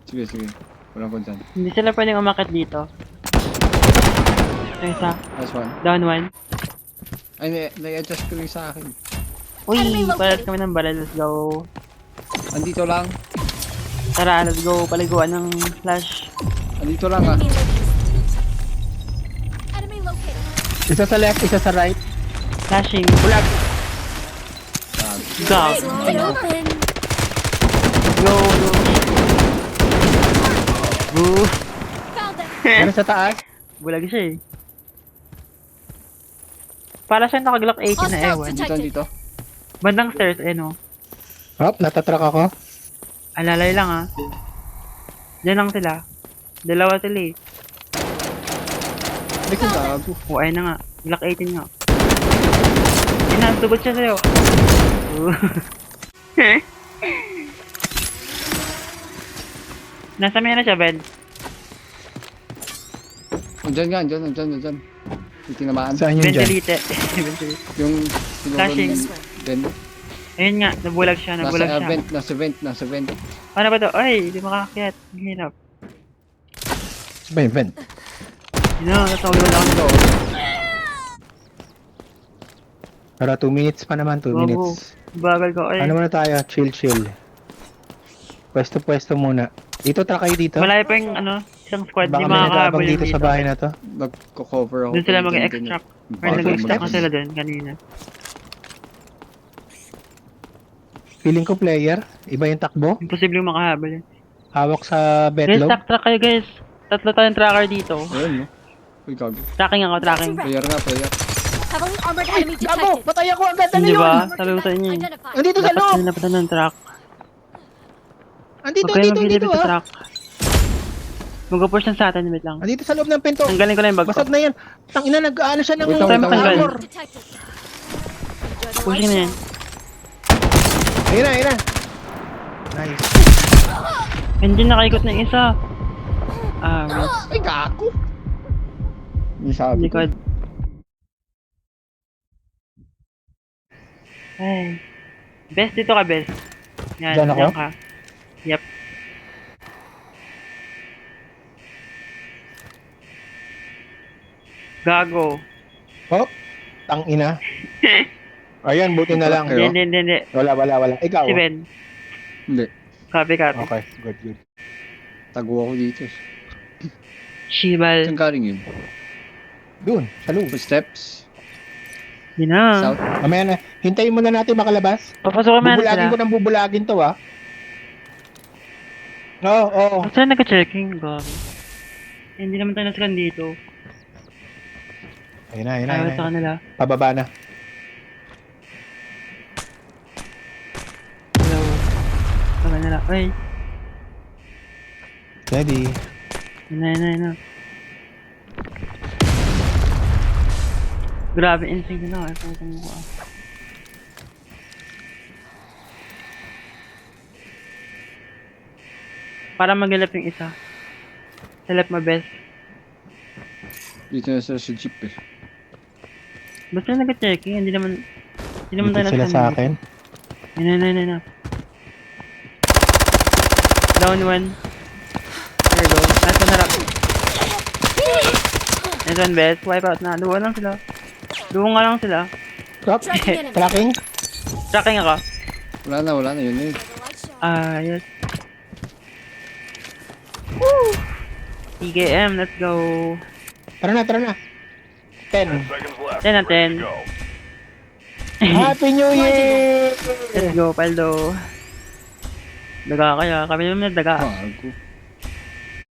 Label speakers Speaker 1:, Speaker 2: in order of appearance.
Speaker 1: Sige, sige. Wala ko dyan.
Speaker 2: Hindi sila pwedeng umakit dito. Yung isa.
Speaker 1: Last one.
Speaker 2: Down one.
Speaker 1: Ay, nai-adjust ko rin sa akin.
Speaker 2: Uy, palit kami ng bala. Let's go.
Speaker 1: Andito lang.
Speaker 2: Tara, let's go. Paliguan ng flash.
Speaker 1: Andito lang ah.
Speaker 3: Enemy located.
Speaker 4: Isa sa left, isa sa right.
Speaker 2: Flashing. Bulag. Go.
Speaker 3: Wide open.
Speaker 2: Go, go. Boo.
Speaker 3: Found them.
Speaker 4: Ano sa taas?
Speaker 2: Bulag siya eh. Para siyang naka-Glock 80 na
Speaker 3: Hostile
Speaker 2: ewan.
Speaker 1: Andito, andito.
Speaker 2: Bandang stairs, eh no.
Speaker 4: Hop, natatrack ako.
Speaker 2: Alalay lang ah. Diyan lang sila. Dalawa sila eh.
Speaker 1: Hindi ko gago.
Speaker 2: O ay na nga. Glock 18 nga. Ayun na, tugot siya sa'yo. Nasa may na siya, Ben.
Speaker 1: Andyan nga, andyan. Yung tinamaan.
Speaker 4: Saan yun dyan?
Speaker 2: Ventilite. Ventilite.
Speaker 1: Yung
Speaker 2: Flashing.
Speaker 1: Den.
Speaker 2: Ayun nga, nabulag siya, nabulag siya.
Speaker 1: Nasa vent.
Speaker 2: Ano ba to? Ay, di makakakyat. Ang hirap.
Speaker 4: Saan ba yung vent?
Speaker 2: Yun na, natawag lang ako.
Speaker 4: Para 2 minutes pa naman, 2
Speaker 2: Bago.
Speaker 4: minutes.
Speaker 2: Bagal ko. Ay,
Speaker 4: Ano muna tayo? Chill. Pwesto muna. Dito, tara kayo dito.
Speaker 2: malayo pa yung ano, isang squad.
Speaker 4: Baka
Speaker 2: Di
Speaker 4: may
Speaker 2: makakahabol
Speaker 4: nagabang
Speaker 2: yung
Speaker 4: dito sa bahay na to.
Speaker 1: Nagko-cover ako.
Speaker 2: Doon sila
Speaker 1: Ganyan,
Speaker 2: mag-extract.
Speaker 1: ganyan.
Speaker 2: Or nag-extract na
Speaker 1: Bakit?
Speaker 2: sila doon kanina.
Speaker 4: Feeling ko player. Iba yung takbo.
Speaker 2: Imposible yung makahabol yun.
Speaker 4: Hawak sa
Speaker 2: Guys,
Speaker 4: betlog.
Speaker 2: track kayo guys. Tatlo tayong tracker dito.
Speaker 1: Ayun, no? Uy, gago.
Speaker 2: Tracking ako, tracking.
Speaker 1: Player nga, player.
Speaker 3: Heavily armored enemy
Speaker 4: Gago!
Speaker 3: detected.
Speaker 4: Patay ako agad! Ano
Speaker 2: Di
Speaker 4: yun?
Speaker 2: ba?
Speaker 3: Armored
Speaker 2: Sabi ko sa inyo.
Speaker 3: device identified.
Speaker 4: Andito sa
Speaker 2: Dapat
Speaker 4: loob!
Speaker 2: sinapatan ng track.
Speaker 4: Andito,
Speaker 2: Huwag kayo
Speaker 4: andito
Speaker 2: mabilibit sa
Speaker 4: ah!
Speaker 2: track. Mag-push lang sa atin, wait lang.
Speaker 4: Andito sa loob ng pinto.
Speaker 2: Tanggalin ko lang yung bag ko.
Speaker 4: Basag na yan. Tangina, nag-ano siya ng
Speaker 1: Wait lang, wait lang,
Speaker 2: wait lang.
Speaker 4: armor.
Speaker 3: Detected.
Speaker 2: Pushing na yan.
Speaker 4: Ayun na. Nice.
Speaker 2: Engine nakaikot na yung isa. Ah, wait.
Speaker 1: Ay, gago! Yung sabi ko.
Speaker 2: Likod. Ay. Best dito ka, best. Yan,
Speaker 4: Diyan ako?
Speaker 2: diyan ka. Yep. Gago.
Speaker 4: Hop. Tangina. Ayan, buti na lang.
Speaker 1: Pero-
Speaker 2: Hindi.
Speaker 4: Wala. Ikaw.
Speaker 2: Si Ben.
Speaker 1: Hindi.
Speaker 2: Copy.
Speaker 4: Okay, good.
Speaker 1: Tago ako dito.
Speaker 2: Shibal.
Speaker 1: Saan galing yun?
Speaker 4: Doon, sa loob.
Speaker 1: Footsteps?
Speaker 2: Yun na.
Speaker 1: South?
Speaker 4: Mamaya na. Hintayin mo na natin makalabas.
Speaker 2: Papasok naman
Speaker 4: Bubulagin
Speaker 2: sila.
Speaker 4: ko ng bubulagin to, ah. Oo.
Speaker 2: Ba't sila nagka-checking? Gago. Hindi naman tayo nasikan dito.
Speaker 4: Ayun na.
Speaker 2: Ayaw sa kanila.
Speaker 4: Pababa na.
Speaker 2: Hello. Sa kanila. Ay.
Speaker 4: Ready.
Speaker 2: Yun na. Grabe, insane na ako. Ay, putang mukha. Para magalap yung isa. Salap mo, best.
Speaker 1: Dito na sila sa jeep eh.
Speaker 2: Basta nag-checking, hindi naman tayo
Speaker 4: Dito sila
Speaker 2: nasa
Speaker 4: sa
Speaker 2: dito.
Speaker 4: akin.
Speaker 2: Yun na. Down one. There you go. Last one harap. Nice one, best. Wipe out na. Duwa lang sila. Duwa nga lang sila.
Speaker 4: Stop.
Speaker 3: Tracking enemy.
Speaker 4: Tracking.
Speaker 2: Tracking ako.
Speaker 1: Wala na, yun na yun.
Speaker 3: Light show.
Speaker 2: Ah, yes. Woo! TKM, let's go.
Speaker 4: Tara na. 10.
Speaker 2: 10 na 10.
Speaker 4: Happy New Year!
Speaker 2: Let's go, Paldo. Daga kaya. Kami naman nagdaga.
Speaker 1: Gago.